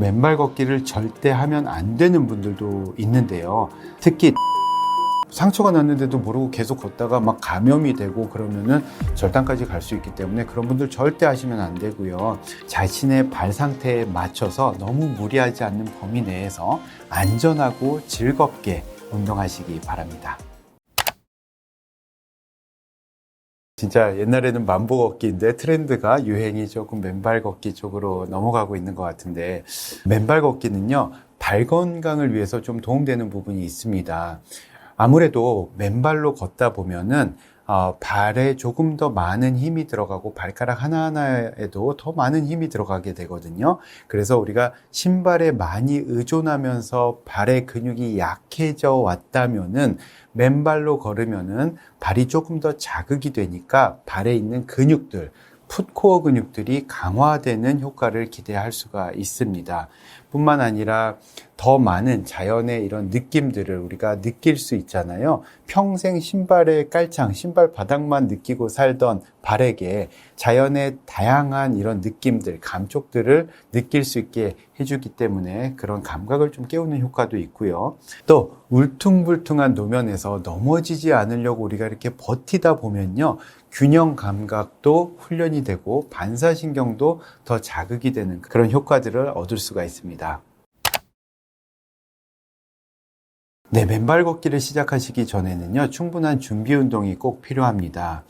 맨발 걷기를 절대 하면 안 되는 분들도 있는데요. 특히 상처가 났는데도 모르고 계속 걷다가 막 감염이 되고 그러면은 절단까지 갈 수 있기 때문에 그런 분들 절대 하시면 안 되고요. 자신의 발 상태에 맞춰서 너무 무리하지 않는 범위 내에서 안전하고 즐겁게 운동하시기 바랍니다. 진짜 옛날에는 만보 걷기인데 트렌드가 유행이 조금 맨발 걷기 쪽으로 넘어가고 있는 것 같은데, 맨발 걷기는요, 발 건강을 위해서 좀 도움되는 부분이 있습니다. 아무래도 맨발로 걷다 보면은 발에 조금 더 많은 힘이 들어가고 발가락 하나하나에도 더 많은 힘이 들어가게 되거든요. 그래서 우리가 신발에 많이 의존하면서 발의 근육이 약해져 왔다면은 맨발로 걸으면은 발이 조금 더 자극이 되니까 발에 있는 근육들, 풋코어 근육들이 강화되는 효과를 기대할 수가 있습니다. 뿐만 아니라 더 많은 자연의 이런 느낌들을 우리가 느낄 수 있잖아요. 평생 신발의 깔창, 신발 바닥만 느끼고 살던 발에게 자연의 다양한 이런 느낌들, 감촉들을 느낄 수 있게 해주기 때문에 그런 감각을 좀 깨우는 효과도 있고요. 또 울퉁불퉁한 노면에서 넘어지지 않으려고 우리가 이렇게 버티다 보면요, 균형 감각도 훈련이 되고 반사신경도 더 자극이 되는 그런 효과들을 얻을 수가 있습니다. 네, 맨발 걷기를 시작하시기 전에는요, 충분한 준비 운동이 꼭 필요합니다.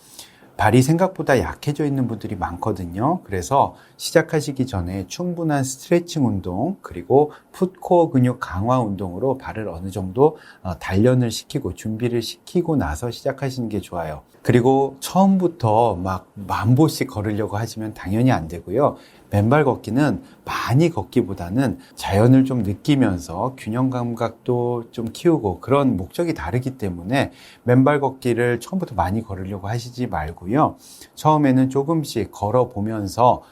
발이 생각보다 약해져 있는 분들이 많거든요. 그래서 시작하시기 전에 충분한 스트레칭 운동, 그리고 풋코어 근육 강화 운동으로 발을 어느 정도 단련을 시키고 준비를 시키고 나서 시작하시는 게 좋아요. 그리고 처음부터 막 만보씩 걸으려고 하시면 당연히 안 되고요. 맨발 걷기는 많이 걷기보다는 자연을 좀 느끼면서 균형 감각도 좀 키우고 그런 목적이 다르기 때문에 맨발 걷기를 처음부터 많이 걸으려고 하시지 말고요. 처음에는 조금씩 걸어보면서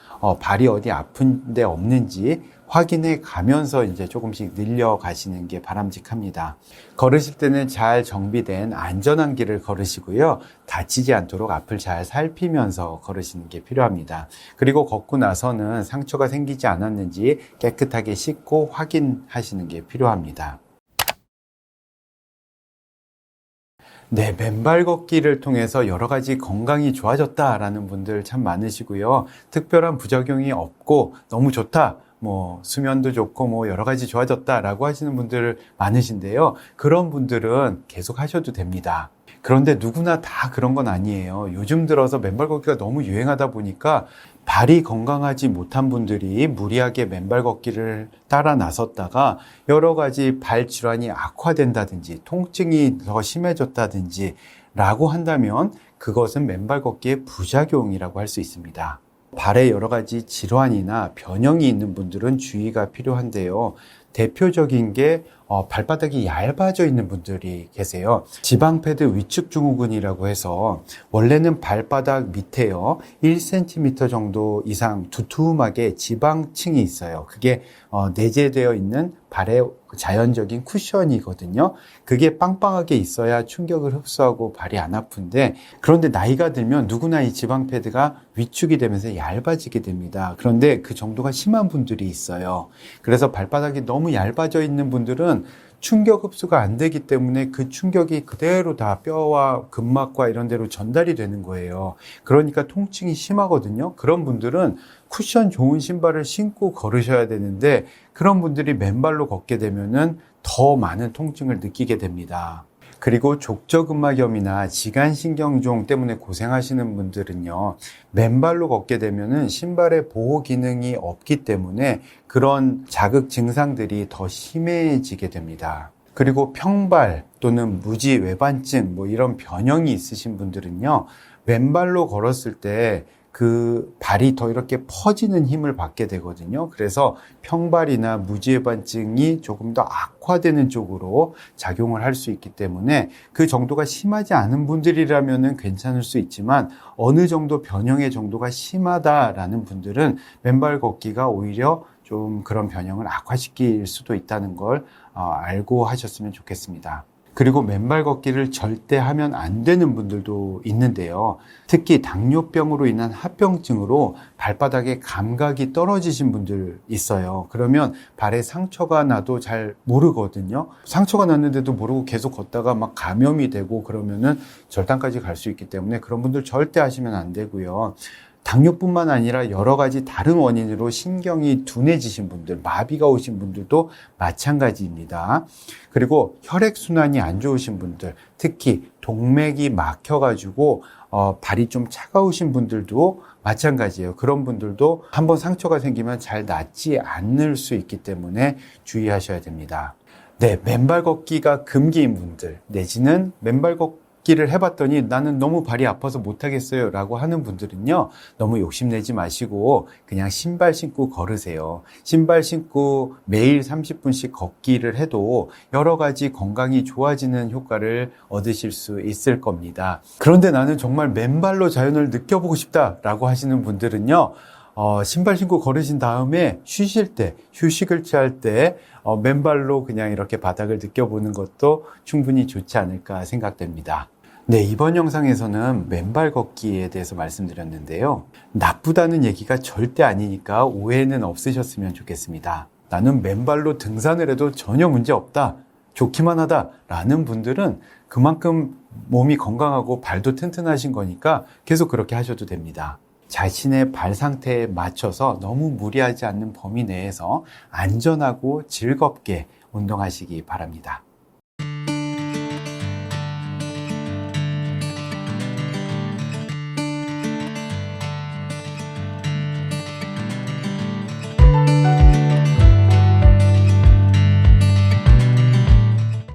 발이 어디 아픈 데 없는지 확인해 가면서 이제 조금씩 늘려가시는 게 바람직합니다. 걸으실 때는 잘 정비된 안전한 길을 걸으시고요. 다치지 않도록 앞을 잘 살피면서 걸으시는 게 필요합니다. 그리고 걷고 나서는 상처가 생기지 않았는지 깨끗하게 씻고 확인하시는 게 필요합니다. 네, 맨발 걷기를 통해서 여러 가지 건강이 좋아졌다라는 분들 참 많으시고요. 특별한 부작용이 없고 너무 좋다, 수면도 좋고 여러 가지 좋아졌다라고 하시는 분들 많으신데요. 그런 분들은 계속 하셔도 됩니다. 그런데 누구나 다 그런 건 아니에요. 요즘 들어서 맨발 걷기가 너무 유행하다 보니까 발이 건강하지 못한 분들이 무리하게 맨발 걷기를 따라 나섰다가 여러 가지 발 질환이 악화된다든지 통증이 더 심해졌다든지 라고 한다면 그것은 맨발 걷기의 부작용이라고 할 수 있습니다. 발에 여러 가지 질환이나 변형이 있는 분들은 주의가 필요한데요. 대표적인 게 발바닥이 얇아져 있는 분들이 계세요. 지방 패드 위축 증후군이라고 해서 원래는 발바닥 밑에요 1cm 정도 이상 두툼하게 지방층이 있어요. 그게 내재되어 있는 발의 자연적인 쿠션이거든요. 그게 빵빵하게 있어야 충격을 흡수하고 발이 안 아픈데, 그런데 나이가 들면 누구나 이 지방 패드가 위축이 되면서 얇아지게 됩니다. 그런데 그 정도가 심한 분들이 있어요. 그래서 발바닥이 너무 얇아져 있는 분들은 충격 흡수가 안 되기 때문에 그 충격이 그대로 다 뼈와 근막과 이런 데로 전달이 되는 거예요. 그러니까 통증이 심하거든요. 그런 분들은 쿠션 좋은 신발을 신고 걸으셔야 되는데, 그런 분들이 맨발로 걷게 되면은 더 많은 통증을 느끼게 됩니다. 그리고 족저근막염이나 지간신경종 때문에 고생하시는 분들은요, 맨발로 걷게 되면은 신발의 보호 기능이 없기 때문에 그런 자극 증상들이 더 심해지게 됩니다. 그리고 평발 또는 무지 외반증 이런 변형이 있으신 분들은요, 맨발로 걸었을 때 그 발이 더 이렇게 퍼지는 힘을 받게 되거든요. 그래서 평발이나 무지외반증이 조금 더 악화되는 쪽으로 작용을 할 수 있기 때문에 그 정도가 심하지 않은 분들이라면 괜찮을 수 있지만 어느 정도 변형의 정도가 심하다라는 분들은 맨발 걷기가 오히려 좀 그런 변형을 악화시킬 수도 있다는 걸 알고 하셨으면 좋겠습니다. 그리고 맨발 걷기를 절대 하면 안 되는 분들도 있는데요. 특히 당뇨병으로 인한 합병증으로 발바닥에 감각이 떨어지신 분들 있어요. 그러면 발에 상처가 나도 잘 모르거든요. 상처가 났는데도 모르고 계속 걷다가 막 감염이 되고 그러면은 절단까지 갈 수 있기 때문에 그런 분들 절대 하시면 안 되고요. 당뇨뿐만 아니라 여러 가지 다른 원인으로 신경이 둔해지신 분들, 마비가 오신 분들도 마찬가지입니다. 그리고 혈액순환이 안 좋으신 분들, 특히 동맥이 막혀가지고 발이 좀 차가우신 분들도 마찬가지예요. 그런 분들도 한번 상처가 생기면 잘 낫지 않을 수 있기 때문에 주의하셔야 됩니다. 네, 맨발 걷기가 금기인 분들 내지는 맨발 걷기를 해봤더니 나는 너무 발이 아파서 못하겠어요 라고 하는 분들은요, 너무 욕심내지 마시고 그냥 신발 신고 걸으세요. 신발 신고 매일 30분씩 걷기를 해도 여러 가지 건강이 좋아지는 효과를 얻으실 수 있을 겁니다. 그런데 나는 정말 맨발로 자연을 느껴보고 싶다 라고 하시는 분들은요, 신발 신고 걸으신 다음에 쉬실 때, 휴식을 취할 때 맨발로 그냥 이렇게 바닥을 느껴보는 것도 충분히 좋지 않을까 생각됩니다. 네, 이번 영상에서는 맨발 걷기에 대해서 말씀드렸는데요. 나쁘다는 얘기가 절대 아니니까 오해는 없으셨으면 좋겠습니다. 나는 맨발로 등산을 해도 전혀 문제 없다, 좋기만 하다 라는 분들은 그만큼 몸이 건강하고 발도 튼튼하신 거니까 계속 그렇게 하셔도 됩니다. 자신의 발 상태에 맞춰서 너무 무리하지 않는 범위 내에서 안전하고 즐겁게 운동하시기 바랍니다.